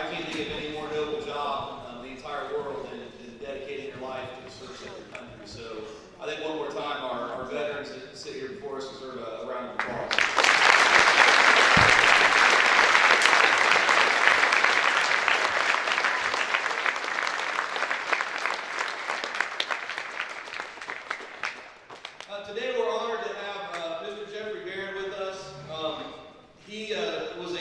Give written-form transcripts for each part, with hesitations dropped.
I can't think of any more noble job in the entire world than dedicating your life to the service of your country. So I think one more time, our veterans that sit here before us deserve a round of applause. Today we're honored to have Mr. Jeffrey Barron with us. He was a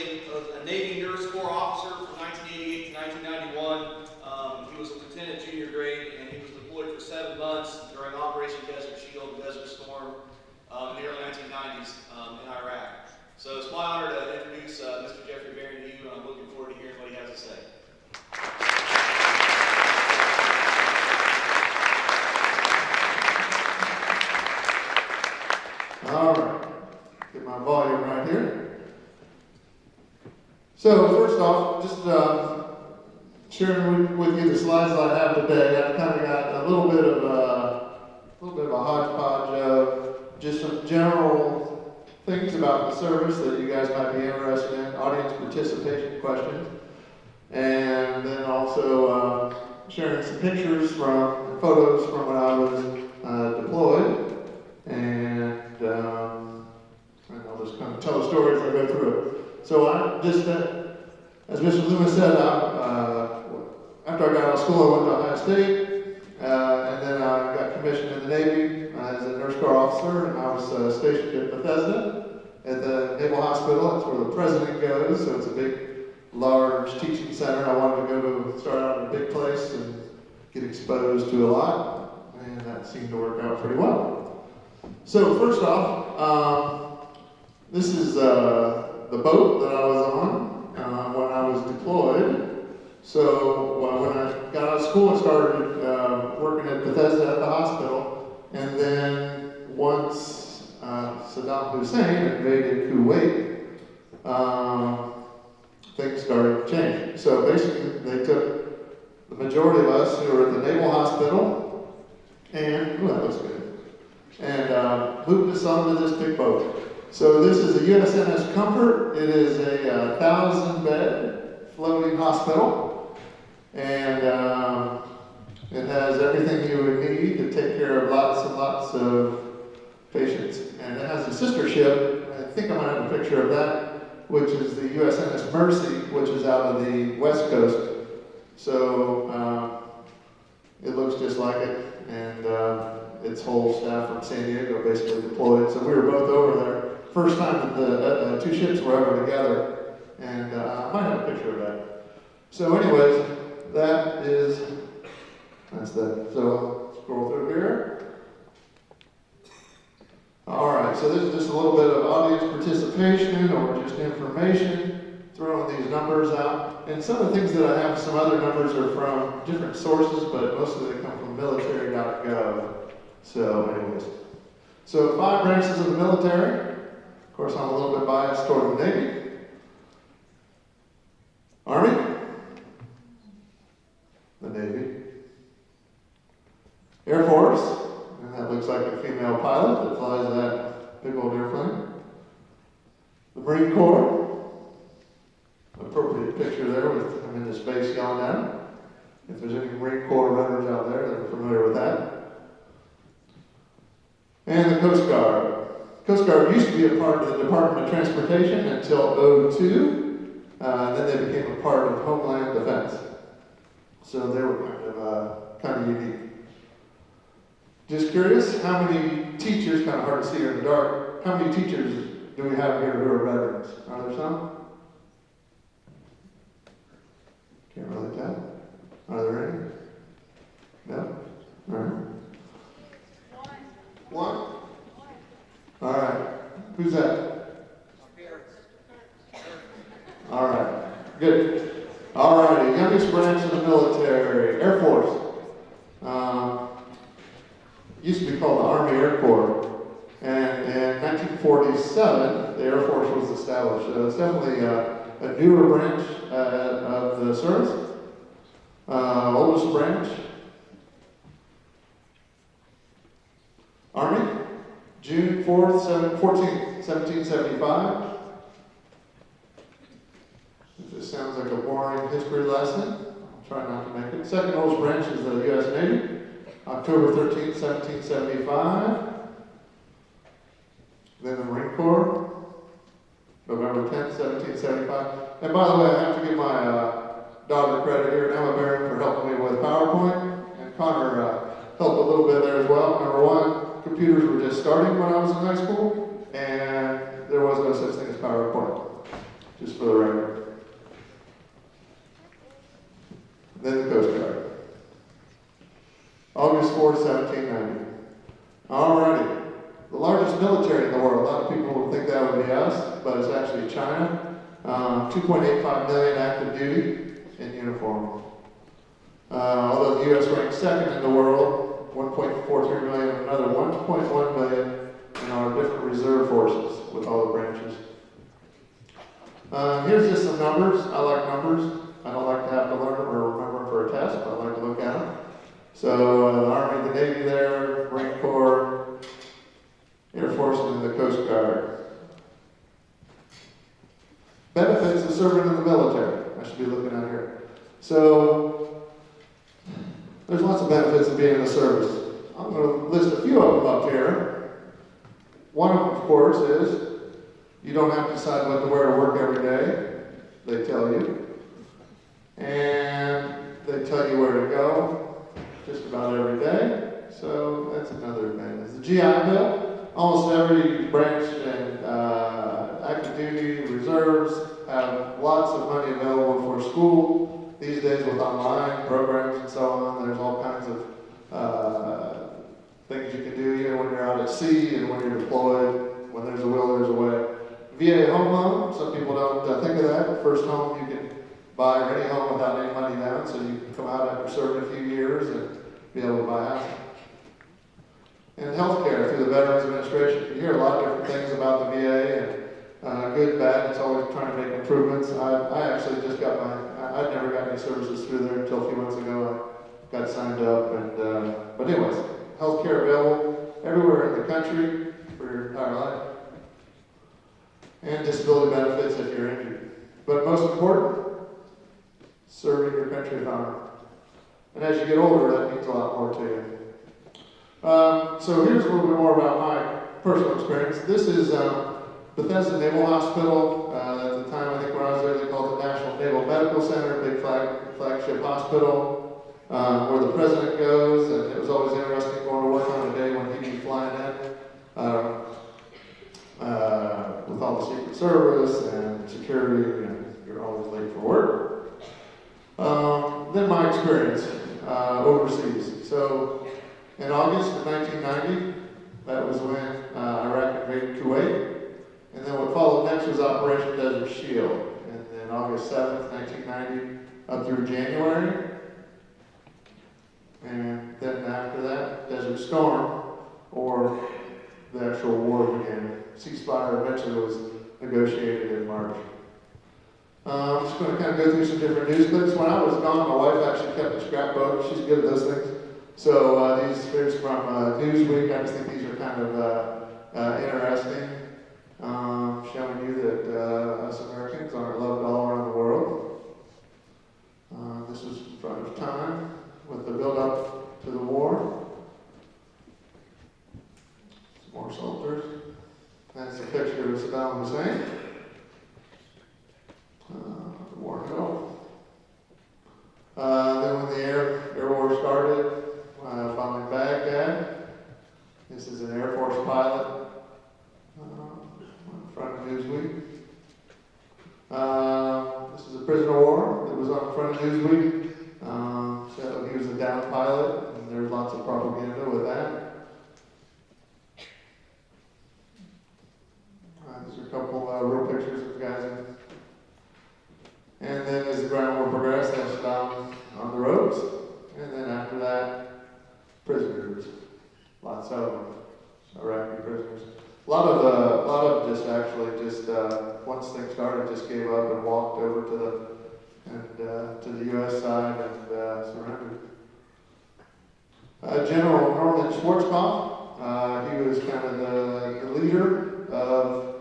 Navy Nurse Corps officer from 1988 to 1991. He was a lieutenant junior grade, and he was deployed for 7 months during Operation Desert Shield, Desert Storm, in the early 1990s in Iraq. So it's my honor to introduce Mr. Jeffrey Barron to you, and I'm looking forward to hearing what he has to say. All right, get my volume right here. So first off, just sharing with you the slides that I have today. I've kind of got a little bit of a hodgepodge of just some general things about the service that you guys might be interested in, audience participation questions, and then also sharing some pictures from photos from when I was deployed. And I'll just kind of tell the story as I go through it. So I just, as Mr. Loomis said, after I got out of school, I went to Ohio State, and then I got commissioned in the Navy as a Nurse Corps officer, and I was stationed at Bethesda at the Naval Hospital. That's where the president goes, so it's a big, large teaching center. I wanted to start out in a big place and get exposed to a lot, and that seemed to work out pretty well. So first off, this is the boat that I was on when I was deployed. So when I got out of school, I started working at Bethesda at the hospital. And then once Saddam Hussein invaded Kuwait, things started changing. So basically, they took the majority of us who were at the Naval Hospital, and, ooh, that looks good, and moved us onto this big boat. So this is a USNS Comfort. It is a 1,000-bed floating hospital, and it has everything you would need to take care of lots and lots of patients. And it has a sister ship, I think I might have a picture of that, which is the USNS Mercy, which is out of the West Coast. So it looks just like it, and its whole staff from San Diego basically deployed. So we were both over there. First time that the two ships were ever together, and I might have a picture of that. So anyways, that's that. So scroll through here. All right, so this is just a little bit of audience participation or just information, throwing these numbers out. And some of the things that I have, some other numbers are from different sources, but most of them come from military.gov. So anyways, so 5 branches of the military. Of course, I'm a little bit biased toward the Navy. Army, the Navy, Air Force, and that looks like a female pilot that flies that big old airplane. The Marine Corps, appropriate picture there with them in the space yelling down. If there's any Marine Corps runners out there that are familiar with that. And the Coast Guard. Coast Guard used to be a part of the Department of Transportation until '02. Then they became a part of Homeland Defense. So they were kind of unique. Just curious, how many teachers, kind of hard to see here in the dark, how many teachers do we have here who are veterans? Are there some? Can't really tell. Are there any? No? All right. One? All right. Who's that? All right. Good. All righty. Youngest branch of the military, Air Force. Used to be called the Army Air Corps. And in 1947, the Air Force was established. So it's definitely a newer branch of the service. Oldest branch. Army, June 4th, 1775. If this sounds like a boring history lesson, I'll try not to make it. Second oldest branch is the U.S. Navy, October 13th, 1775. Then the Marine Corps, November 10th, 1775. And by the way, I have to give my daughter credit here, and Emma Barron, for helping me with PowerPoint, and Connor helped a little bit there as well. Number one, computers were just starting when I was in high school, and there was no such thing as PowerPoint, just for the record. Then the Coast Guard. August 4th, 1790. Alrighty. The largest military in the world. A lot of people would think that would be us, but it's actually China. 2.85 million active duty in uniform. Although the U.S. ranks second in the world, 1.43 million, another 1.1 million in our different reserve forces with all the branches. Here's just some numbers. I like numbers. I don't like to have to learn them or remember them for a test, but I like to look at them. So the Army, the Navy there, Marine Corps, Air Force, and the Coast Guard. Benefits of serving in the military. I should be looking at here. So there's lots of benefits of being in the service. I'm going to list a few of them up here. One of them, of course, is you don't have to decide what to wear to work every day. They tell you. And they tell you where to go just about every day. So that's another advantage. The GI Bill, almost every branch and active duty, reserves have lots of money available for school. These days with online programs and so on, there's all kinds of things you can do, you know, when you're out at sea and when you're deployed. When there's a will, there's a way. VA home loan, some people don't think of that. First home you can buy or any home without any money down, so you can come out after serving a few years and be able to buy a house. And healthcare through the Veterans Administration. You hear a lot of different things about the VA, and good, bad, it's always trying to make improvements. I actually just got I'd never got any services through there until a few months ago. I got signed up, and but anyways, healthcare available everywhere in the country for your entire life. And disability benefits if you're injured. But most important, serving your country with honor. And as you get older, that means a lot more to you. So here's a little bit more about my personal experience. This is Bethesda Naval Hospital. At the time, I think when I was there, they called it the National Naval Medical Center, big flagship hospital, where the president goes. And it was always interesting going to work on a day when he'd be flying in. With all the Secret Service and security, and you're always late for work. Then my experience overseas. So in August of 1990, that was when Iraq invaded Kuwait. And then what followed next was Operation Desert Shield. And then August 7th, 1990, up through January. And then after that, Desert Storm, or the actual war began. Ceasefire eventually was negotiated in March. I'm just going to kind of go through some different news clips. When I was gone, my wife actually kept a scrapbook. She's good at those things. So here's from Newsweek. I just think these are kind of interesting, showing you that us Americans aren't loved all around the world. This was in front of Time with the build-up to the war. Some more soldiers. That's a picture of Saddam Hussein. The war held. Then when the air war started, bombing Baghdad. This is an Air Force pilot in front of Newsweek. This is a prisoner of war that was on front of Newsweek. So he was a down pilot, and there's lots of propaganda with that. These are a couple real pictures of guys in. And then as the ground war progressed, that's Saddam on the ropes. And then after that, prisoners. Lots of them. Iraqi prisoners. A lot of just once things started, just gave up and walked over to the U.S. side and surrendered. General Norman Schwarzkopf, he was kind of the leader of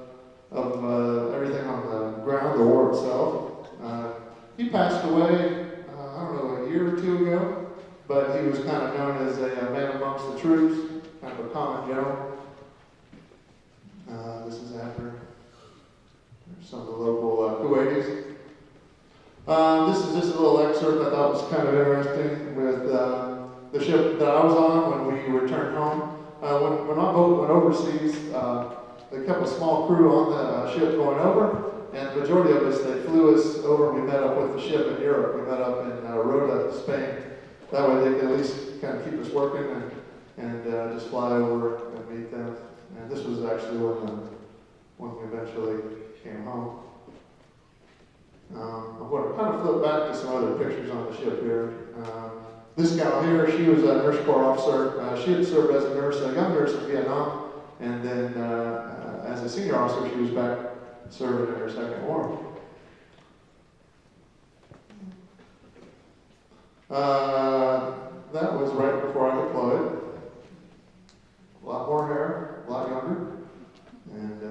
everything on the ground, the war itself. passed away, I don't know, a year or two ago, but he was kind of known as a man amongst the troops, kind of a common general. This is after some of the local Kuwaitis. This is just a little excerpt I thought was kind of interesting with the ship that I was on when we returned home. When my boat went overseas, they kept a small crew on the ship going over, and the majority of us, they flew us over. We met up with the ship in Europe. We met up in Rota, Spain. That way they could at least kind of keep us working and just fly over and meet them. And this was actually when we eventually came home. I'm going to kind of flip back to some other pictures on the ship here. This gal here, she was a Nurse Corps officer. She had served as a nurse, a young nurse in Vietnam, and then as a senior officer, she was back serving in her second war. That was right before I deployed. A lot more hair, a lot younger, and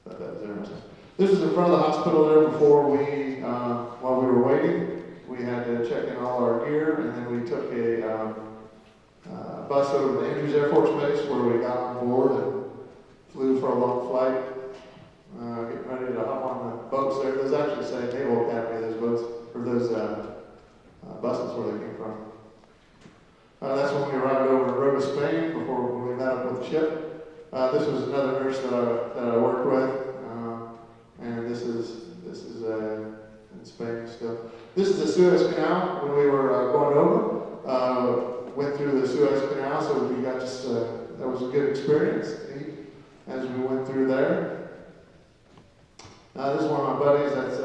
thought that was interesting. This is in front of the hospital there before we, while we were waiting, we had to check in all our gear, and then we took a bus over to Andrews Air Force Base where we got on board and flew for a long flight, getting ready to hop on the boats there. Those actually say Naval Academy, those boats, or those buses where they came from. That's when we arrived over in Rota, Spain, before we met up with the ship. This was another nurse that I worked with, and this is in Spain still. This is the Suez Canal when we were going over. Went through the Suez Canal, so we got just that was a good experience as we went through there. This is one of my buddies. That's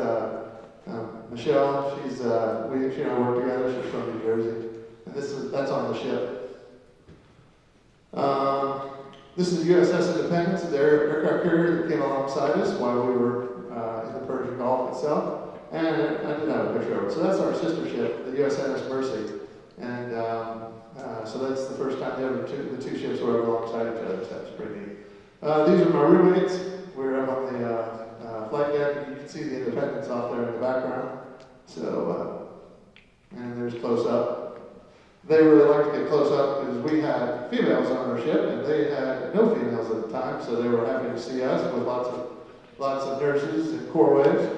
Michelle. She and I work together. She's from New Jersey. And that's on the ship. This is USS Independence, the aircraft carrier that came alongside us while we were in the Persian Gulf itself. And I didn't have a picture of it. So that's our sister ship, the USS Mercy. And so that's the first time the two ships were ever alongside each other. So that's pretty neat. These are my roommates. We were up on the flight deck, and you can see the Independence off there in the background. So, and there's close up. They really liked to get close up because we had females on our ship, and they had no females at the time, so they were happy to see us with lots of nurses and Corps waves.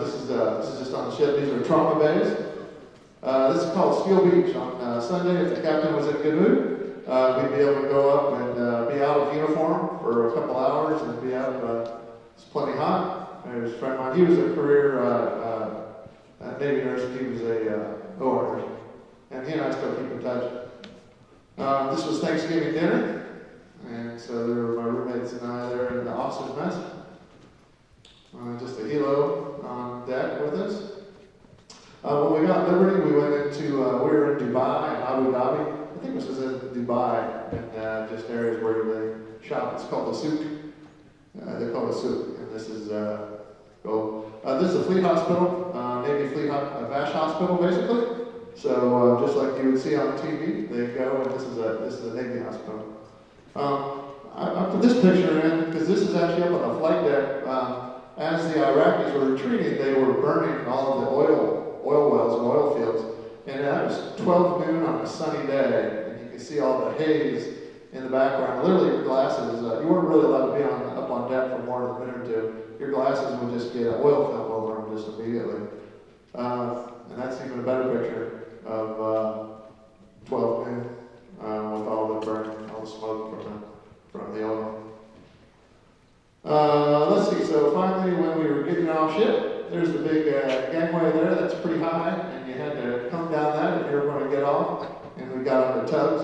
This is just on the ship. These are trauma bays. This is called Steel Beach. On Sunday, if the captain was in a good mood, we'd be able to go up and be out of uniform for a couple hours and be out. It's plenty hot. There's a friend of mine. He was a career Navy nurse. He was a OR nurse, and he and I still keep in touch. This was Thanksgiving dinner, and so there were my roommates and I there in the officer's mess. Just a helo on deck with us. When we got Liberty, we went into, we were in Dubai and Abu Dhabi. I think this was in Dubai, and just areas where they shop. It's called the souk. They call it souk, and this is this is a fleet hospital, Navy fleet VASH hospital, basically. So just like you would see on TV, they go, and this is a Navy hospital. I put this picture in because this is actually up on the flight deck. As the Iraqis were retreating, they were burning all of the oil wells and oil fields. And that was 12 noon on a sunny day, and you can see all the haze in the background. Literally, your glasses, you weren't really allowed to be up on deck for more than a minute or two. Your glasses would just get oil film over them just immediately. And that's even a better picture of 12 noon with all the burning, all the smoke from the oil. Let's see, so finally when we were getting off ship, there's the big gangway there. That's pretty high, and you had to come down that if you were going to get off, and we got on the tugs.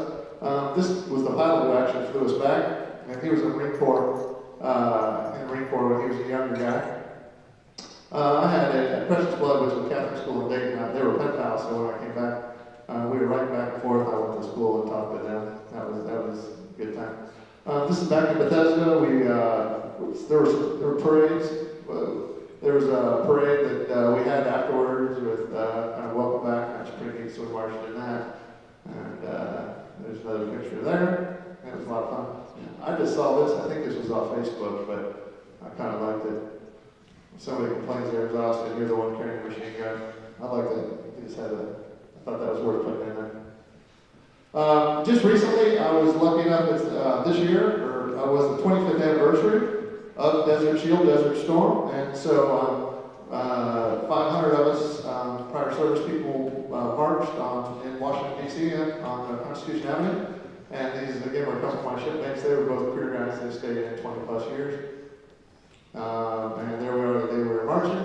This was the pilot who actually flew us back, and he was in the Marine Corps when he was a younger guy. I had a Precious Blood, which was a Catholic school in Dayton. They were pen pals, so when I came back, we were right back and forth. I went to school and talked to them. That was a good time. This is back in Bethesda. There were parades. There was a parade that we had afterwards with kind of welcome back. That's pretty neat, so we marched in that. And there's another picture there. It was a lot of fun. I just saw this. I think this was off Facebook, but I kind of liked it. When somebody complains they're exhausted, you're the one carrying the machine gun. I like that. You just had a, I thought that was worth putting in there. Just recently, I was lucky enough, this year, was the 25th anniversary of Desert Shield, Desert Storm, and so 500 of us prior service people marched in Washington, D.C. on Constitution Avenue, and these, again, were a couple of my shipmates. They were both career guys. They stayed in 20 plus years, and they were marching.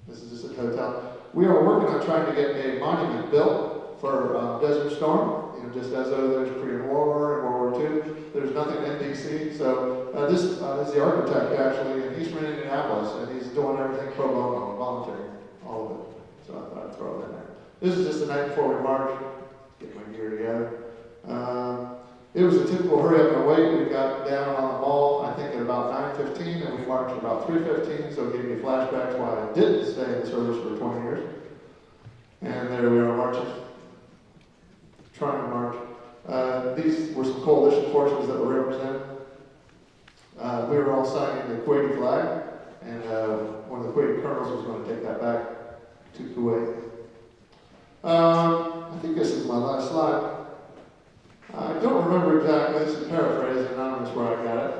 This is just a hotel. We are working on trying to get a monument built for Desert Storm. You know, just as though there's Korean War and World War II, there's nothing in D.C. So this is the architect actually, and he's from Indianapolis, and he's doing everything pro bono, voluntary, all of it. So I thought I'd throw it in there. This is just the night before we marched. Get my gear together. It was a typical hurry up and wait. We got down on the mall, I think at about 9:15, and we marched at about 3:15. So it gave me flashbacks why I didn't stay in the service for 20 years. And there we are marching. Trying to march. These were some coalition forces that were represented. We were all signing the Kuwaiti flag, and one of the Kuwaiti colonels was going to take that back to Kuwait. I think this is my last slide. I don't remember exactly, this is paraphrased, anonymous where I got it.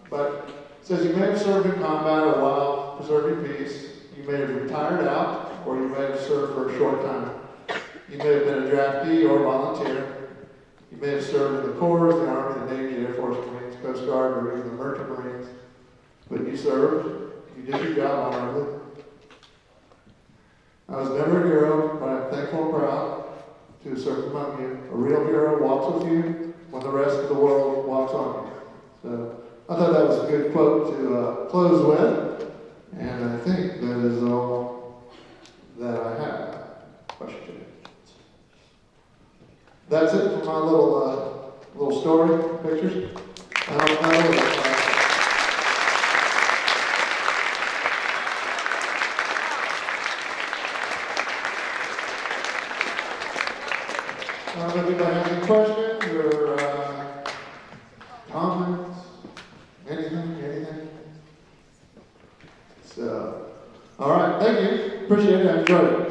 But it says, you may have served in combat or while preserving peace, you may have retired out, or you may have served for a short time. You may have been a draftee or volunteer. You may have served in the Corps, the Army, the Navy, the Air Force, Marines, Coast Guard, or even the Merchant Marines. But you served. You did your job honorably. I was never a hero, but I'm thankful and proud to have served among you. A real hero walks with you when the rest of the world walks on you. So I thought that was a good quote to close with. And I think that is all that I have. Question. That's it for my little story, pictures. I don't know. If anybody has any questions or comments, anything. So, all right, thank you. Appreciate it. I enjoyed it.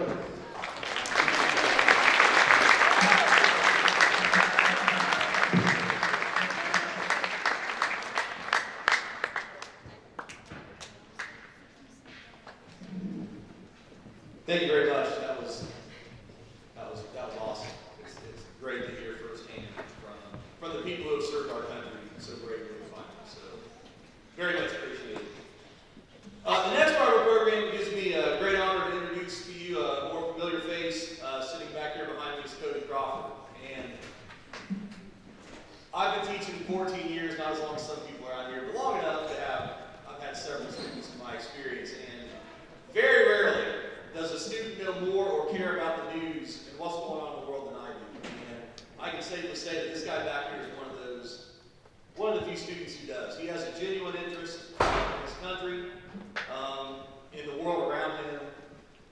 Thank you very much. That was awesome. It's great to hear firsthand from the people who have served our country so bravely and finally. So very much appreciated. The next part of the program gives me a great honor to introduce to you a more familiar face sitting back here behind me is Cody Crawford. And I've been teaching 14 years, not as long as some people around here, but long enough to I've had several students in my experience, and very rarely does a student know more or care about the news and what's going on in the world than I do. And I can safely say that this guy back here is one of the few students who does. He has a genuine interest in his country, in the world around him,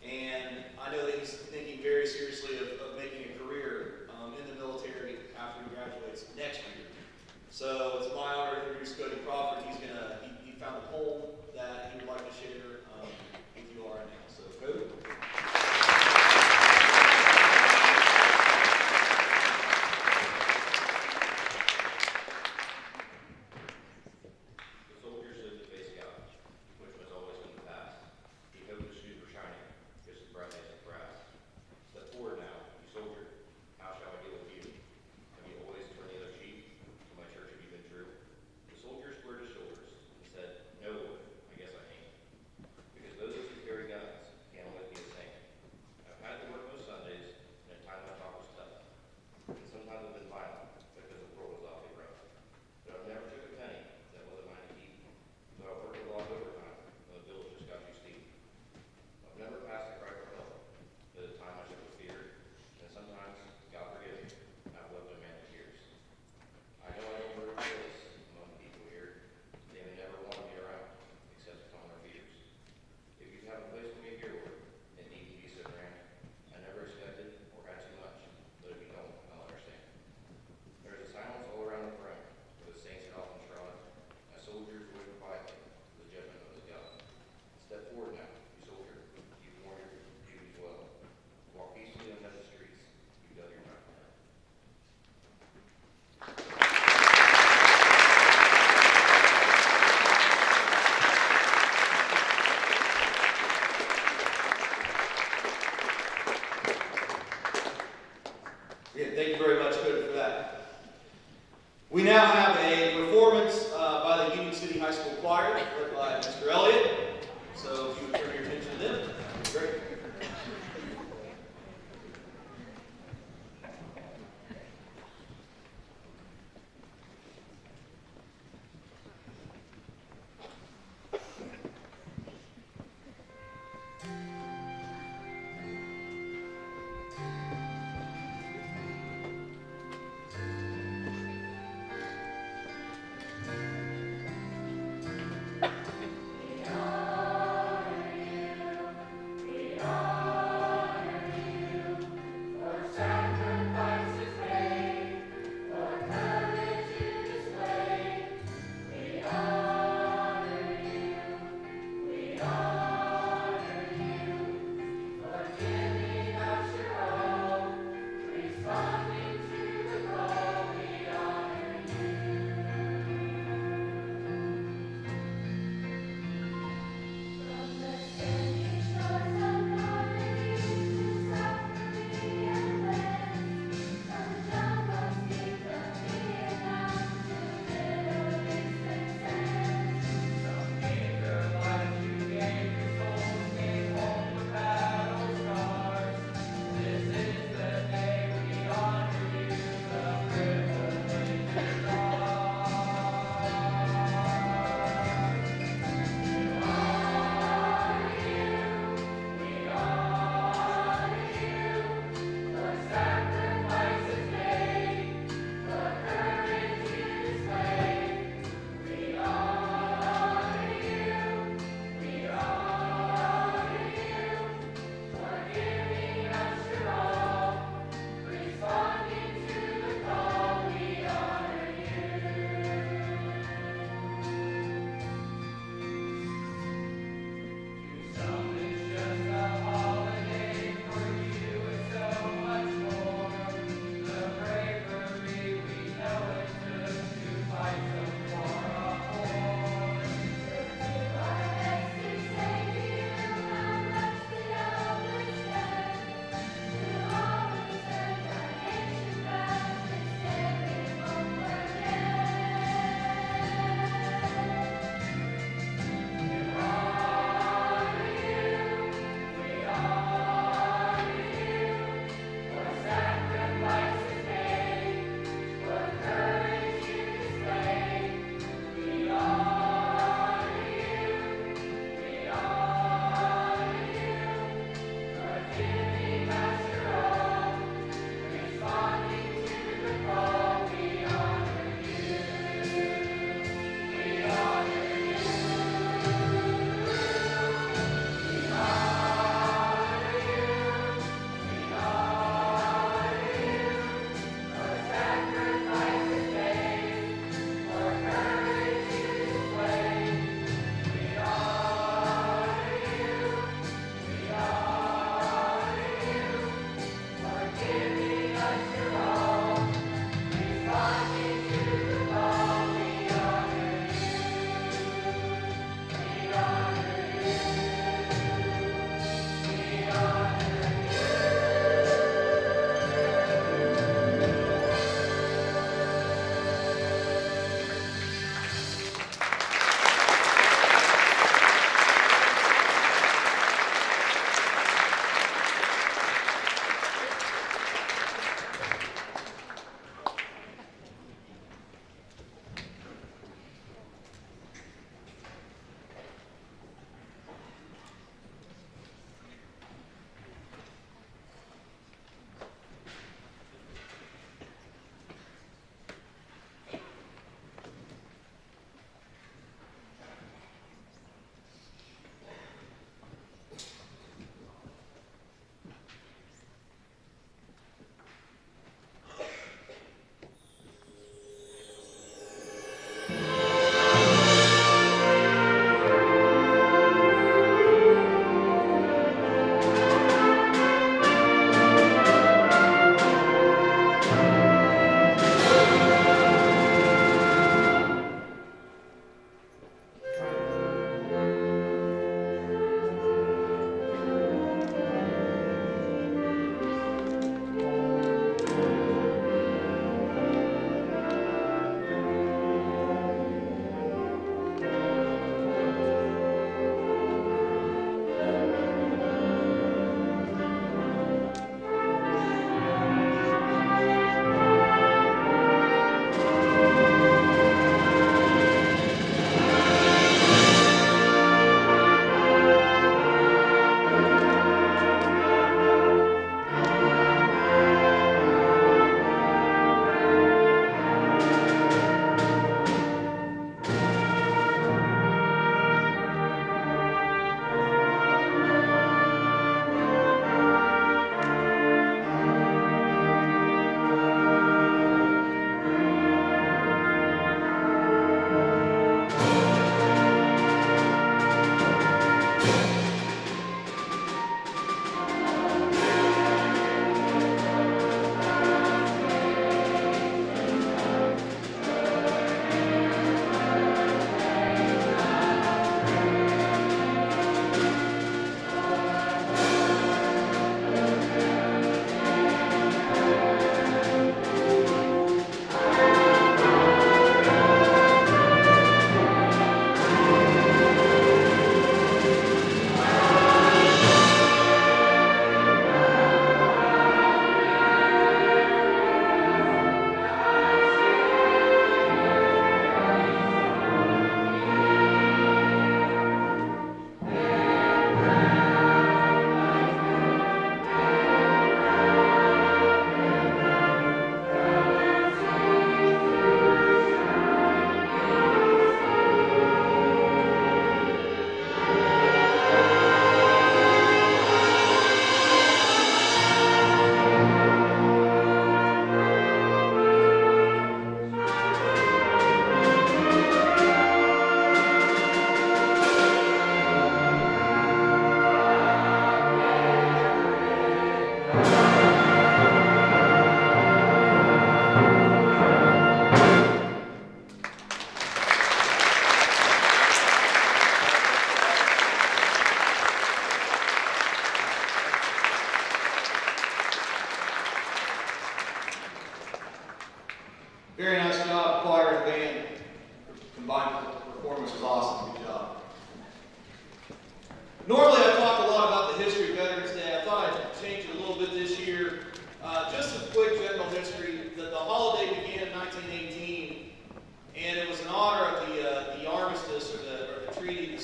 and I know that he's thinking very seriously of making a career in the military after he graduates next year. So it's my honor to introduce Cody Crawford. He found a poem that he would like to share with you all right now. So Cody. Soldiers square to shoulders, School Choir, led by Mr. Elliott. So if you would turn your attention to them, that'd be great. We honor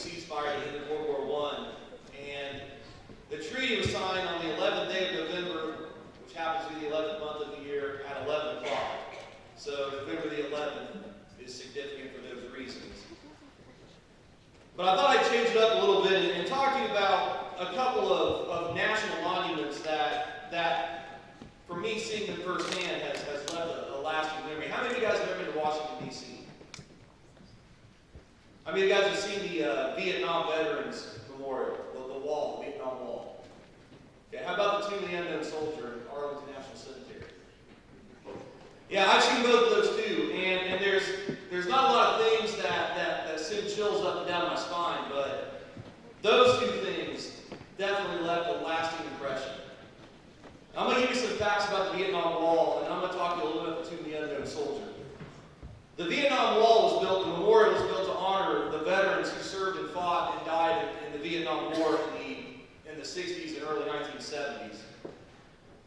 ceasefire at the end of World War I. And the treaty was signed on the 11th day of November, which happens to be the 11th month of the year, at 11 o'clock. So November the 11th is significant for those reasons. But I thought I'd change it up a little bit and talk to you about a couple of national monuments that for me, seeing them firsthand, has left a lasting memory. How many of you guys have ever been to Washington, D.C.? How many of you guys have seen the Vietnam Veterans Memorial, the wall, the Vietnam Wall? Okay, how about the Tomb of the Unknown Soldier in Arlington National Cemetery? Yeah, I've seen both of those too, and there's not a lot of things that send chills up and down my spine, but those two things definitely left a lasting impression. I'm going to give you some facts about the Vietnam Wall, and I'm going to talk to you a little bit about the Tomb of the Unknown Soldier. The Vietnam Wall was built, the memorial was built to honor the veterans who served and fought and died in the Vietnam War in the 60s and early 1970s.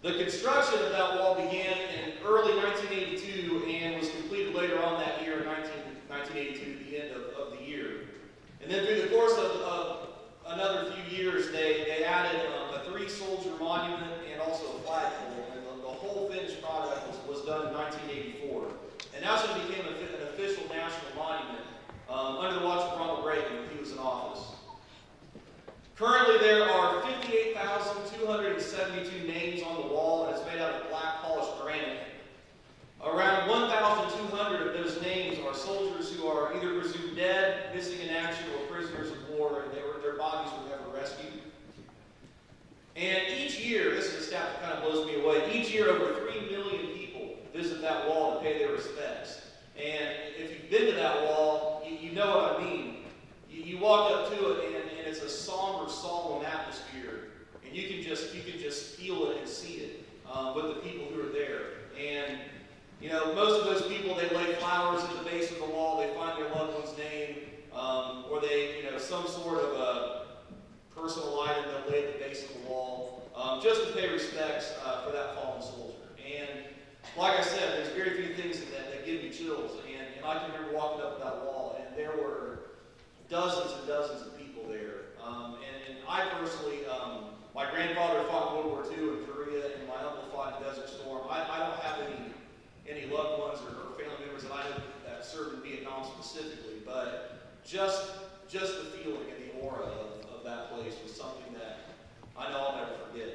The construction of that wall began in early 1982 and was completed later on that year in 1982, the end of the year. And then through the course of another few years, they added a 3-soldier monument and also a flagpole. And the whole finished product was done in 1984. And that's when it became an official national monument under the watch of Ronald Reagan when he was in office. Currently, there are 58,272 names on the wall, and it's made out of black polished granite. Around 1,200 of those names are soldiers who are either presumed dead, missing in action, or prisoners of war, and their bodies were never rescued. And each year, this is a stat that kind of blows me away, each year over 3 million people visit that wall to pay their respects. And if you've been to that wall, you know what I mean. You walk up to it, and it's a somber, solemn atmosphere, and you can just feel it and see it with the people who are there. And you know, most of those people, they lay flowers at the base of the wall. They find their loved one's name, or they, some sort of a personal item they'll lay at the base of the wall, just to pay respects for that fallen soldier. And like I said, there's very few things that give me chills. And I can remember walking up to that wall, and there were dozens and dozens of people there. And I personally, my grandfather fought in World War II in Korea, and my uncle fought in Desert Storm. I don't have any loved ones or family members that I know that served in Vietnam specifically, but just the feeling and the aura of that place was something that I know I'll never forget.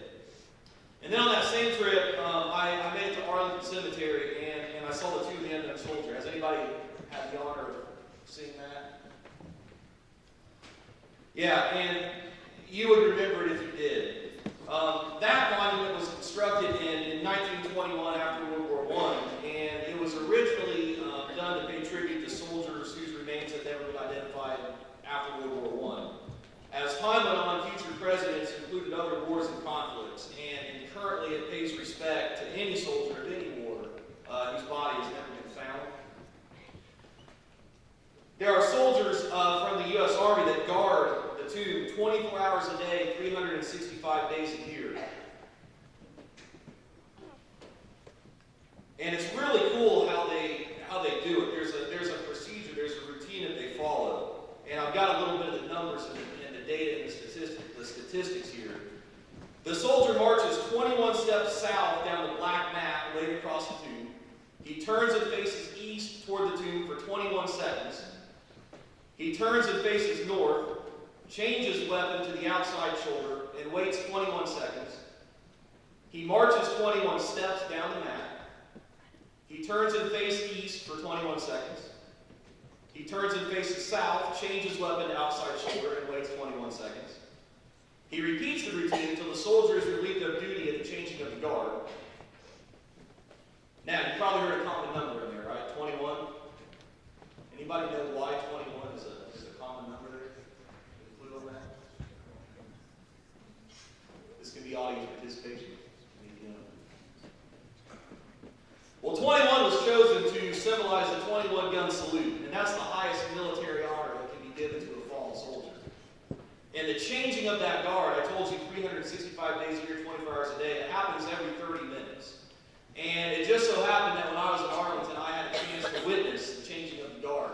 And then on that same trip, I made it to Arlington Cemetery, and I saw the Tomb of the Unknown Soldier. Has anybody had the honor of seeing that? Yeah, and you would remember it if you did. That monument was constructed in 1921 after World War I, and it was originally done to pay tribute to soldiers whose remains had never been identified after World War I. As time went on, future presidents included other wars and conflicts, and currently it pays respect to any soldier of any war whose body has never been found. There are soldiers from the U.S. Army that guard the tomb 24 hours a day, 365 days a year. And it's really cool how they do it. There's a procedure, there's a routine that they follow. And I've got a little bit of the numbers and the data and the statistics here. The soldier marches 21 steps south down the black mat laid across the tomb. He turns and faces east toward the tomb for 21 seconds. He turns and faces north, changes weapon to the outside shoulder, and waits 21 seconds. He marches 21 steps down the mat. He turns and faces east for 21 seconds. He turns and faces south, changes weapon to outside shoulder, and waits 21 seconds. He repeats the routine until the soldier is relieved of duty at the changing of the guard. Now, you probably heard a common number in there, right? 21. Anybody know why 21 is a common number there? Any clue on that? This can be audience participation. Well, 21 was chosen to symbolize the 21-gun salute, and that's the highest military honor that can be given to a fallen soldier. And the changing of that guard, I told you 365 days a year, 24 hours a day, it happens every 30 minutes. And it just so happened that when I was in Arlington, I had a chance to witness the changing of the guard.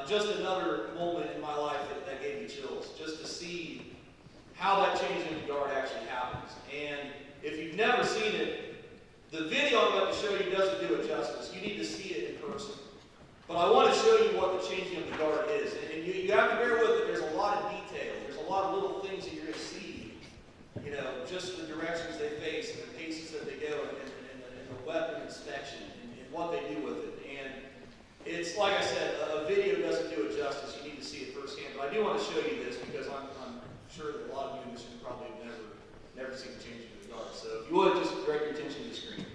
Just another moment in my life that gave me chills, just to see how that change in the guard actually happens. And if you've never seen it, the video I'm about to show you doesn't do it justice. You need to see it in person. But I want to show you what the changing of the guard is. And you have to bear with it. There's a lot of detail. There's a lot of little things that you're going to see. You know, just the directions they face, and the paces that they go, and the weapon inspection, and what they do with it. And it's, like I said, a video doesn't do it justice. You need to see it firsthand. But I do want to show you this because I'm sure that a lot of you in this room probably have never seen the changing of the guard. So if you would, just direct your attention to the screen.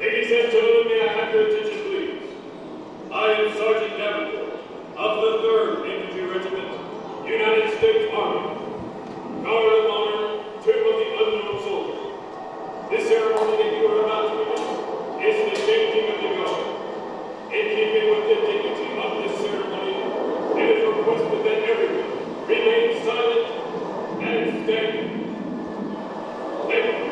Ladies and gentlemen, may I have your attention, please? I am Sergeant Davenport of the 3rd Infantry Regiment, United States Army. Guard of Honor, Tomb of the Unknown Soldier. This ceremony that you are about to witness is the changing of the guard. In keeping with the dignity of this ceremony, it is requested that everyone remain silent and standing. Thank you.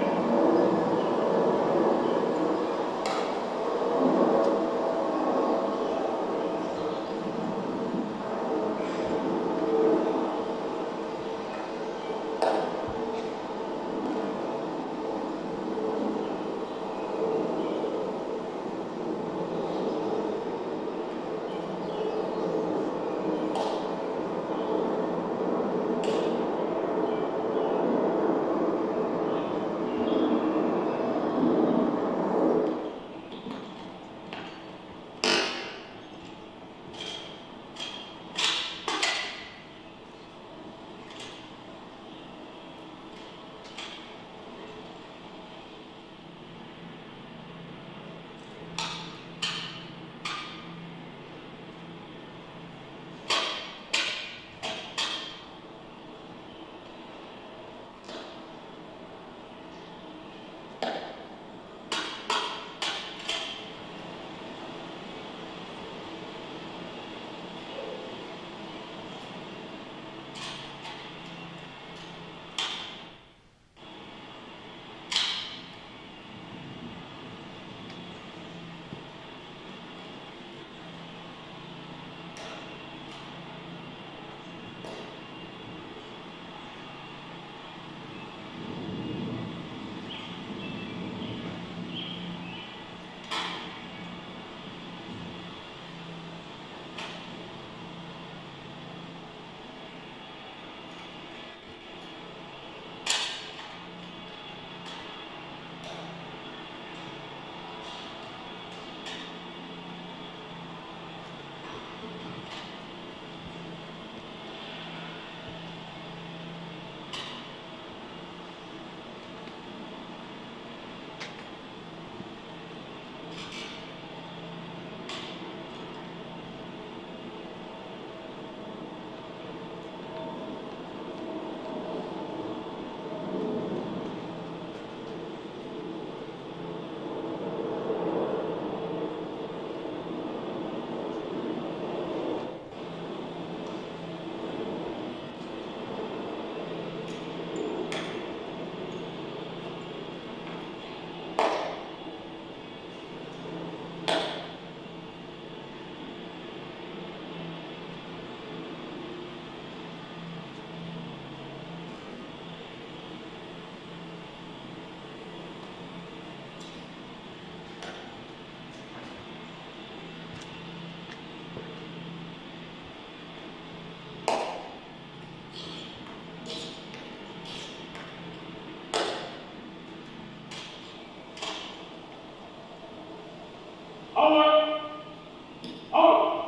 Onward! Onward!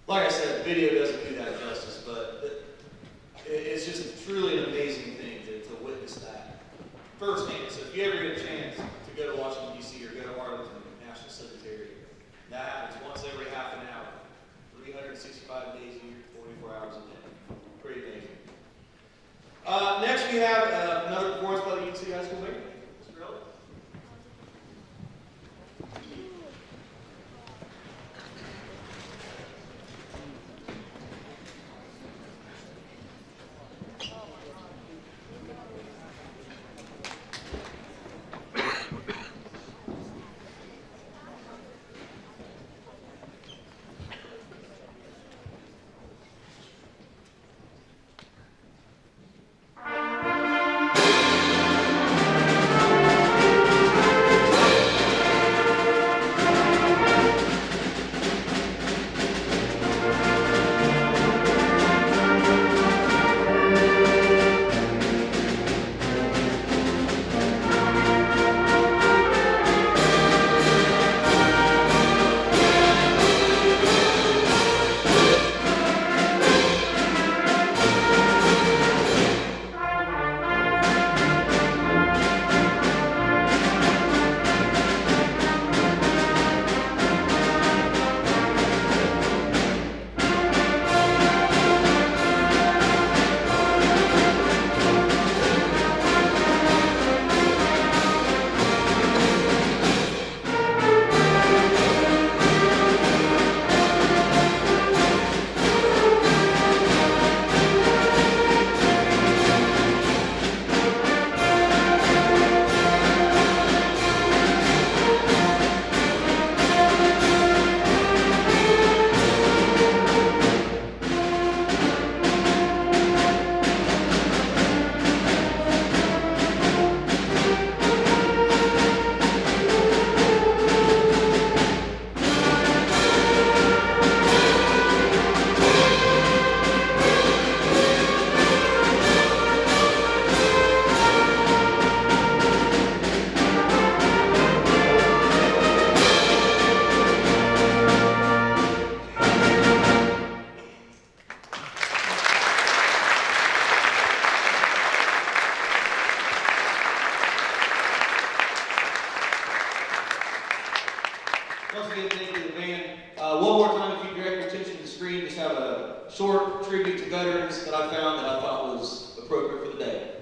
Like I said, the video doesn't do that justice, but it's just truly an amazing thing to witness that firsthand. So if you ever get a chance to go to Washington, D.C. or go to Arlington National Cemetery, that happens once every half an hour, 365 days a year, 44 hours a day. Pretty amazing. Next we have another performance by the UC High School Band. Mr. Elliott. once again, thank you to the band. One more time, if you direct your attention to the screen, just have a short tribute to veterans that I found that I thought was appropriate for the day.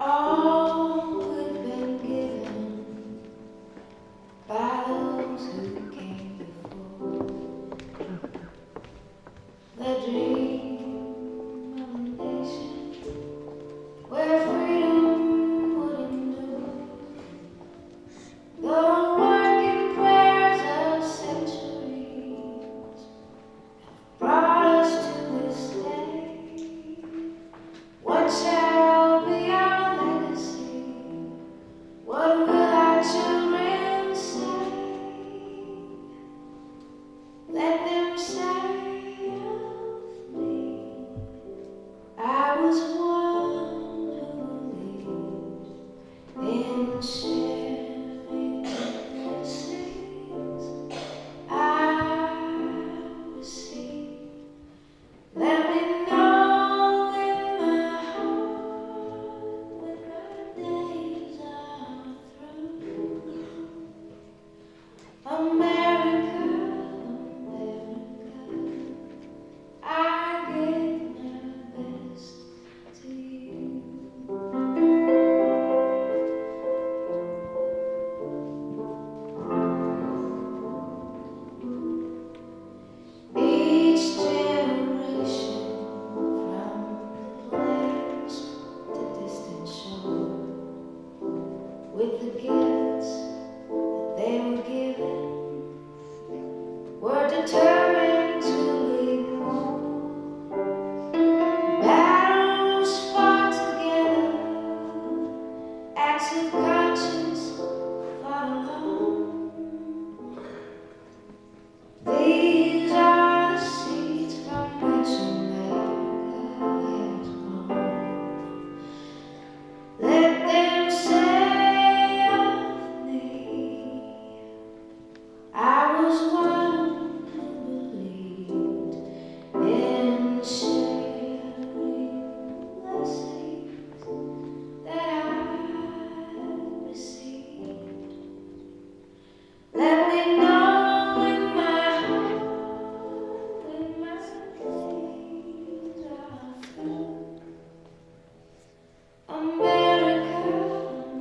All who've been given by those who came before, the dream of a nation where freedom would endure, the working prayers of centuries brought us to this day. What shall be our legacy? What will our children say? Let them say of me, I was one who believed in sharing the blessings I received. Let me know in my heart when my days are through. America, America, I give my best to you. Each generation from the lands to distant shore, with the gifts that they were given, were determined to leave more. Battles fought together, acts of conscience fought alone. These are the seeds from which America has grown. Let them say of me, I was one who believed in sharing blessings that I received. Let me know in my heart when my days are through. America,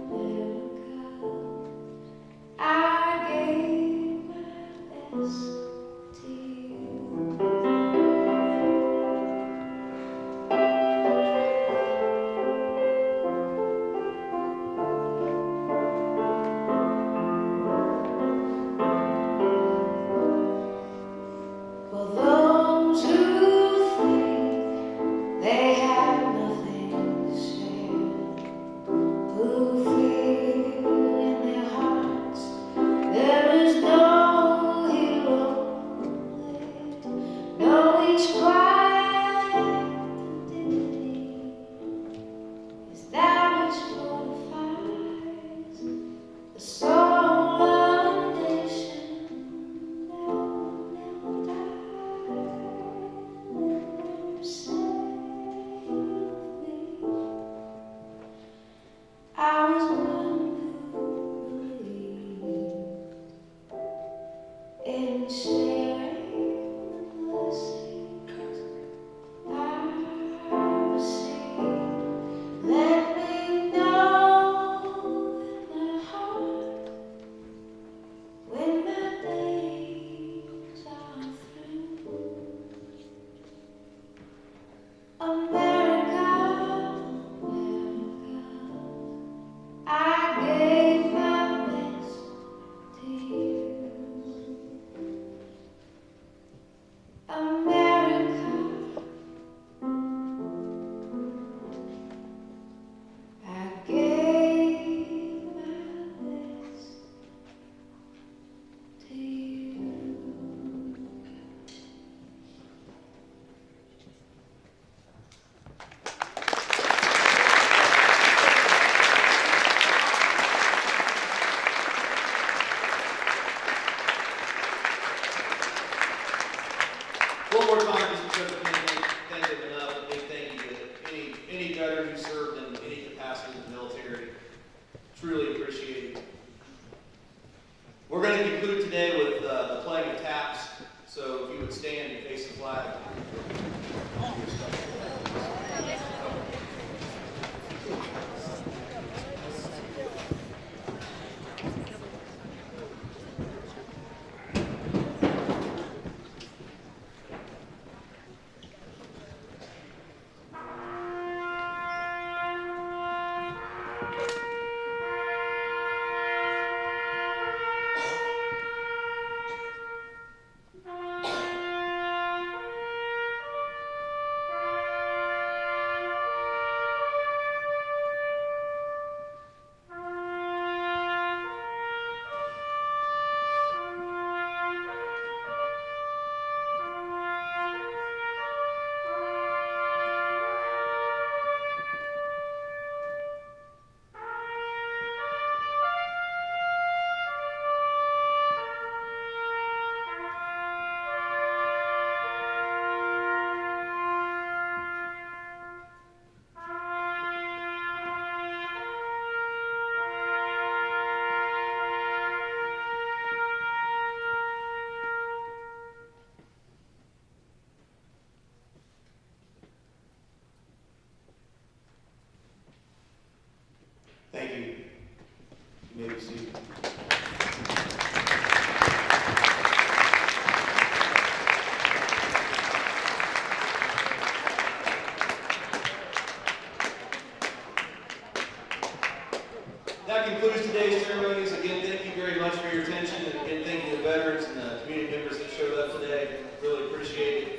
America, I gave my best to you. For those who think they have nothing to share, who feel in their hearts there is no hero left, know each quiet dignity is that which fortifies the soul of a nation that will never die. Let them say of me, I was one who believed in sharing the blessings I received. Let me know in my heart when my days are through. America, America, I gave my best to you. today with the playing of taps. So if you would stand and face the flag. Thank you. You may be seated. That concludes today's ceremonies. Again, thank you very much for your attention, and again, thank you to the veterans and the community members that showed up today. Really appreciate it.